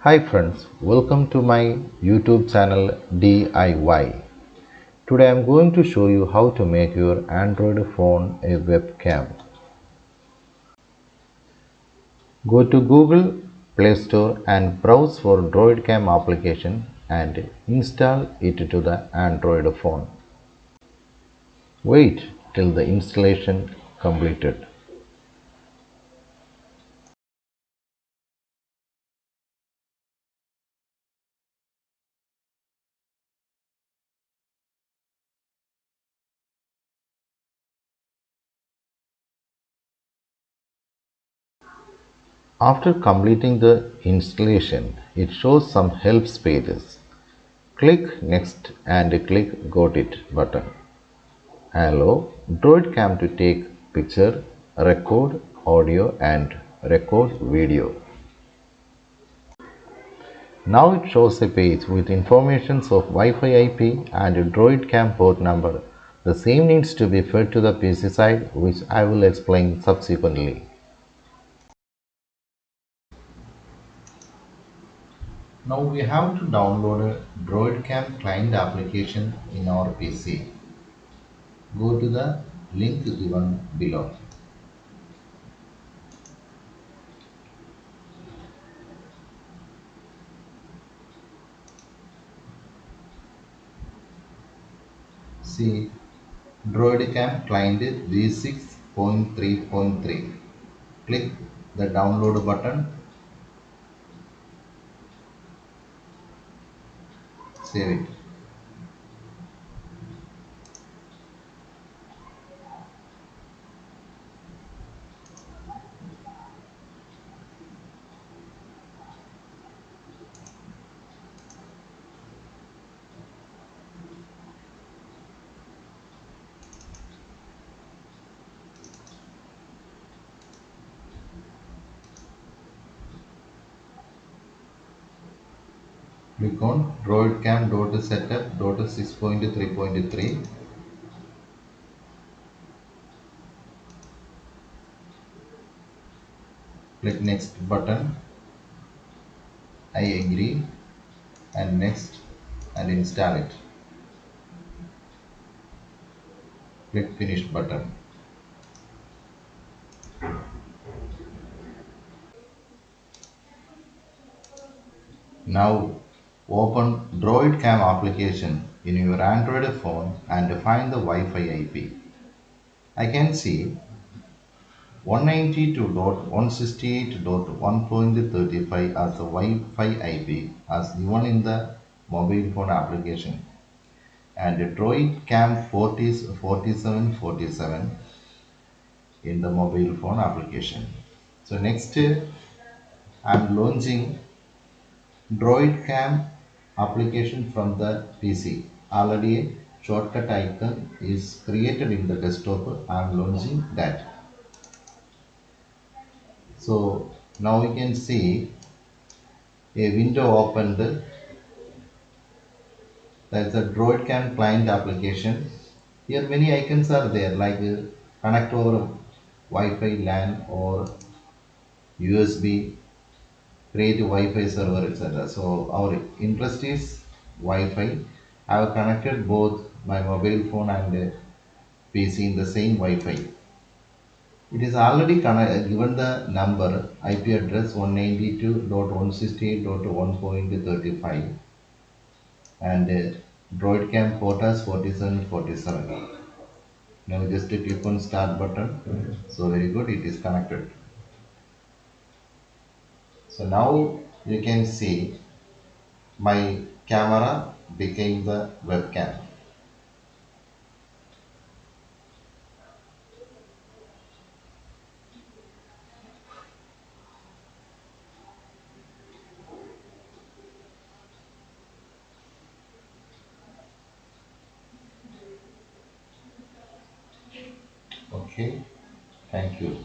Hi friends, welcome to my YouTube channel DIY. Today I am going to show you how to make your Android phone a webcam. Go to Google Play Store and browse for DroidCam application and install it to the Android phone. Wait till the installation completed. After completing the installation, it shows some help pages. Click Next and click Got It button. Allow DroidCam to take picture, record audio and record video. Now it shows a page with informations of Wi-Fi IP and DroidCam port number. The same needs to be fed to the PC side, which I will explain subsequently. Now we have to download a DroidCam client application in our PC. Go to the link given below. See DroidCam client v6.3.3. Click the download button, save it. Click on droidcam.setup.6.3.3. Click next button. I agree and next and install it. Click finish button. Now open DroidCam application in your Android phone and find the Wi-Fi IP. I can see 192.168.1.35 as the Wi-Fi IP as given in the mobile phone application, and Droid Cam port is 4747 in the mobile phone application. So next I am launching Droid Cam application from the PC. Already a shortcut icon is created in the desktop. I am launching that. So now we can see a window opened. That's the DroidCam client application. Here many icons are there like connect over Wi-Fi LAN or USB, create a Wi-Fi server, etc. So our interest is Wi-Fi. I have connected both my mobile phone and PC in the same Wi-Fi. It is already given the number IP address 192.168.1.35 and DroidCam port as 4747. Now just click on start button. So very good, it is connected. So now you can see my camera became the webcam. Okay, thank you.